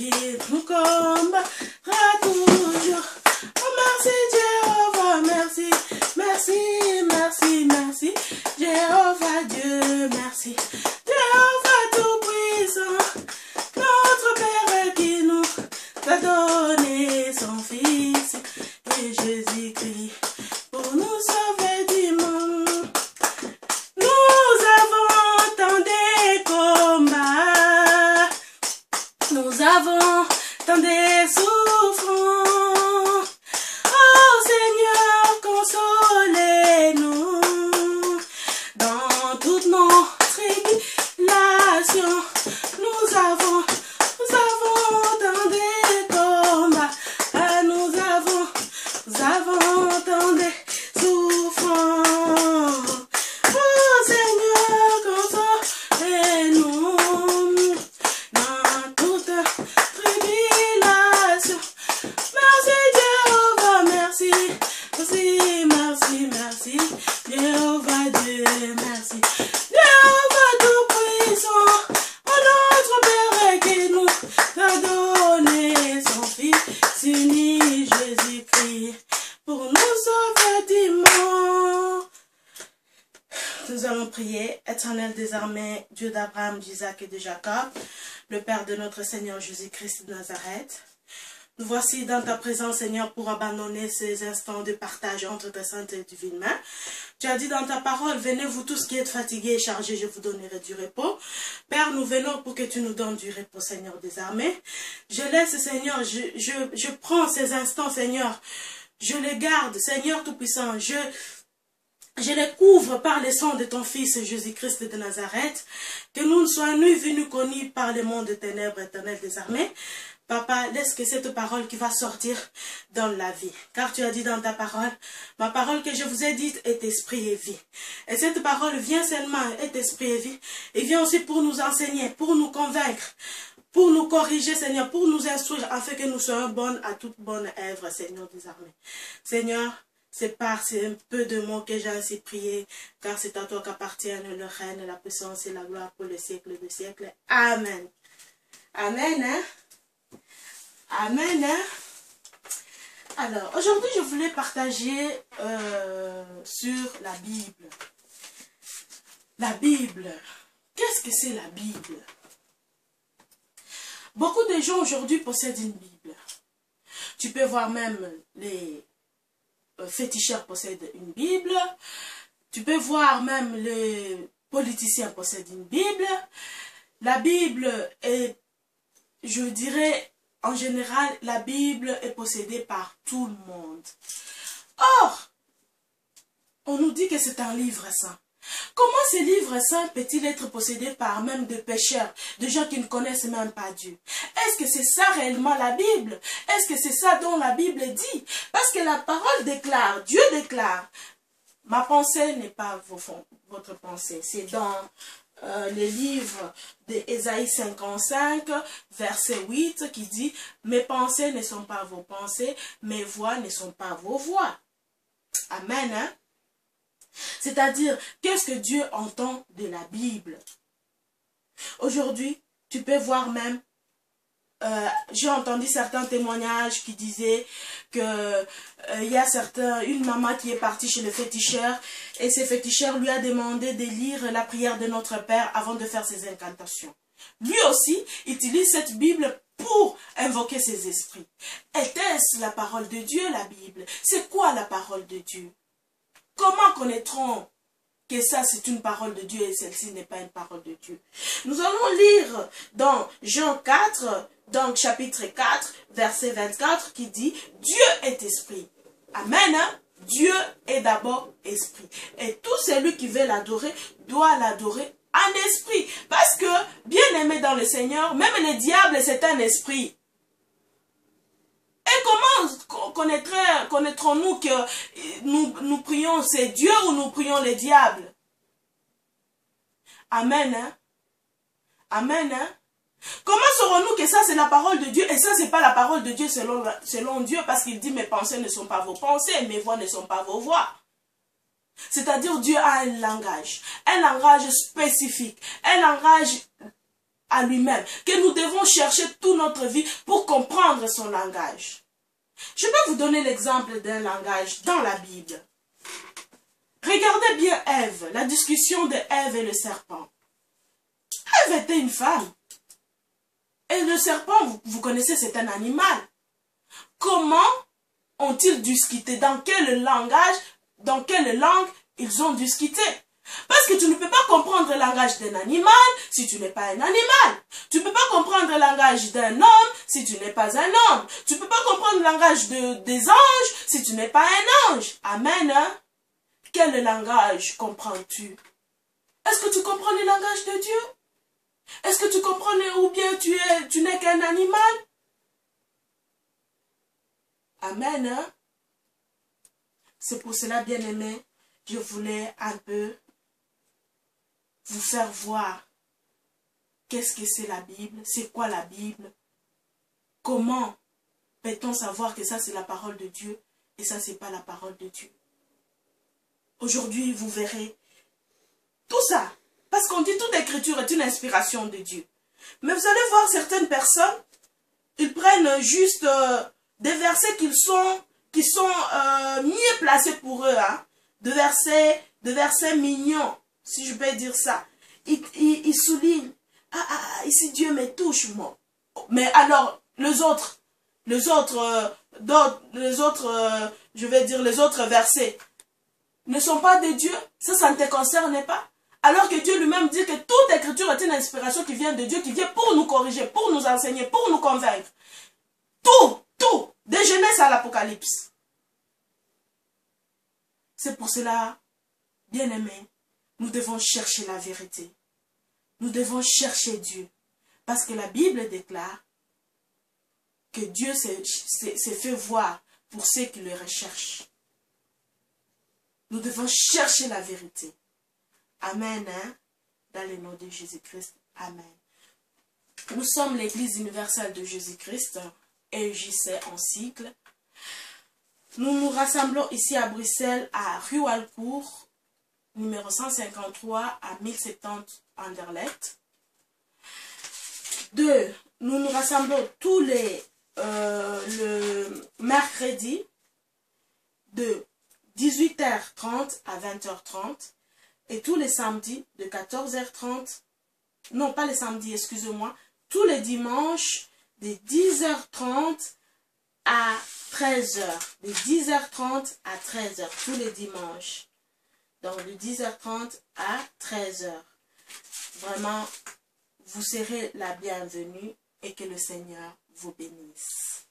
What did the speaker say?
qui nous combattra toujours. Oh merci Jéhovah, merci, merci, merci, merci. Jéhovah Dieu, merci. Jéhovah Tout-Puissant, notre Père qui nous a donné son Fils et Jésus-Christ pour nous sauver du monde. Nous avons tant de combats, nous avons tant de souffrances. Oh Seigneur, consolez-nous dans toutes nos tribulations. Nous avons tant de combats, nous avons tant de souffrances. Oh Seigneur, consolez-nous dans toute tribulation. Merci Jéhovah, merci, merci, merci, merci. Jéhovah Dieu, merci. Jéhovah Tout-Puissant, notre Père qui nous a donné son Fils uni Jésus-Christ pour nous sauver du monde. Nous allons prier. Éternel des armées, Dieu d'Abraham, d'Isaac et de Jacob, le Père de notre Seigneur Jésus-Christ de Nazareth. Nous voici dans ta présence, Seigneur, pour abandonner ces instants de partage entre ta sainte et divine main. Tu as dit dans ta parole, venez vous tous qui êtes fatigués et chargés, je vous donnerai du repos. Père, nous venons pour que tu nous donnes du repos, Seigneur des armées. Je laisse, Seigneur, je prends ces instants, Seigneur, je les garde, Seigneur Tout-Puissant, je les couvre par le sang de ton Fils Jésus-Christ de Nazareth, que nous ne soyons ni vus ni connus par le monde des ténèbres, éternel des armées. Papa, laisse que cette parole qui va sortir dans la vie. Car tu as dit dans ta parole, ma parole que je vous ai dite est esprit et vie. Et cette parole vient seulement, est esprit et vie. Et vient aussi pour nous enseigner, pour nous convaincre, pour nous corriger, Seigneur, pour nous instruire, afin que nous soyons bonnes à toute bonne œuvre, Seigneur des armées. Seigneur, c'est par ces peu de mots que j'ai ainsi prié, car c'est à toi qu'appartiennent le règne, la puissance et la gloire pour les siècles des siècles. Amen. Amen, hein? Amen. Hein? Alors, aujourd'hui, je voulais partager sur la Bible. La Bible. Qu'est-ce que c'est la Bible? Beaucoup de gens aujourd'hui possèdent une Bible. Tu peux voir même les féticheurs possèdent une Bible. Tu peux voir même les politiciens possèdent une Bible. La Bible est, je dirais, en général, la Bible est possédée par tout le monde. Or, on nous dit que c'est un livre saint. Comment ce livre saint peut-il être possédé par même des pécheurs, de gens qui ne connaissent même pas Dieu? Est-ce que c'est ça réellement la Bible? Est-ce que c'est ça dont la Bible dit? Parce que la parole déclare, Dieu déclare, ma pensée n'est pas votre pensée. C'est dans le livre d'Ésaïe 55, verset 8, qui dit « Mes pensées ne sont pas vos pensées, mes voix ne sont pas vos voix. » Amen. Hein? C'est-à-dire, qu'est-ce que Dieu entend de la Bible? Aujourd'hui, tu peux voir même, j'ai entendu certains témoignages qui disaient que il y a une maman qui est partie chez le féticheur et ce féticheur lui a demandé de lire la prière de notre Père avant de faire ses incantations. Lui aussi utilise cette Bible pour invoquer ses esprits. Était-ce la parole de Dieu, la Bible? C'est quoi la parole de Dieu? Comment connaîtrons que ça c'est une parole de Dieu et celle-ci n'est pas une parole de Dieu? Nous allons lire dans Jean 4, donc chapitre 4, verset 24, qui dit « Dieu est esprit ». Amen. Hein? Dieu est d'abord esprit. Et tout celui qui veut l'adorer doit l'adorer en esprit. Parce que, bien aimé dans le Seigneur, même le diable c'est un esprit. Et comment connaîtrons-nous que nous prions c'est Dieu ou nous prions le diable? Amen. Hein? Amen. Hein? Comment saurons-nous que ça c'est la parole de Dieu et ça c'est pas la parole de Dieu selon Dieu parce qu'il dit mes pensées ne sont pas vos pensées, mes voix ne sont pas vos voix. C'est-à-dire Dieu a un langage spécifique, un langage à lui-même, que nous devons chercher toute notre vie pour comprendre son langage. Je vais vous donner l'exemple d'un langage dans la Bible. Regardez bien Ève, la discussion de Ève et le serpent. Ève était une femme. Et le serpent, vous connaissez, c'est un animal. Comment ont-ils discuté? Dans quel langage, dans quelle langue ils ont discuté? Parce que tu ne peux pas comprendre le langage d'un animal si tu n'es pas un animal. Tu ne peux pas comprendre le langage d'un homme si tu n'es pas un homme. Tu ne peux pas comprendre le langage des anges si tu n'es pas un ange. Amen. Hein? Quel langage comprends-tu? Est-ce que tu comprends le langage de Dieu? Est-ce que tu comprends ou bien tu n'es qu'un animal? Amen. Hein? C'est pour cela, bien-aimé, je voulais un peu vous faire voir qu'est-ce que c'est la Bible, c'est quoi la Bible, comment peut-on savoir que ça c'est la parole de Dieu et ça c'est pas la parole de Dieu. Aujourd'hui, vous verrez tout ça, parce qu'on dit toute écriture est une inspiration de Dieu. Mais vous allez voir certaines personnes, ils prennent juste des versets qui sont mieux placés pour eux, hein, de versets mignons, si je peux dire ça. Ils soulignent, ici Dieu me touche, moi. Mais alors, les autres, je vais dire les autres versets, ne sont pas de Dieu, ça ne te concerne pas. Alors que Dieu lui-même dit que toute écriture est une inspiration qui vient de Dieu, qui vient pour nous corriger, pour nous enseigner, pour nous convaincre. Tout, de Genèse à l'Apocalypse. C'est pour cela, bien-aimés, nous devons chercher la vérité. Nous devons chercher Dieu. Parce que la Bible déclare que Dieu s'est fait voir pour ceux qui le recherchent. Nous devons chercher la vérité. Amen. Hein? Dans le nom de Jésus-Christ. Amen. Nous sommes l'Église universelle de Jésus-Christ, EJC en cycle. Nous nous rassemblons ici à Bruxelles, à rue Walcourt, numéro 153 à 1070 Anderlecht. 2. Nous nous rassemblons tous les le mercredi de 18h30 à 20h30 et tous les samedis de 14h30, non pas les samedis, excusez-moi, tous les dimanches de 10h30 à 13h, de 10h30 à 13h, tous les dimanches, donc de 10h30 à 13h. Vraiment, vous serez la bienvenue et que le Seigneur vous bénisse.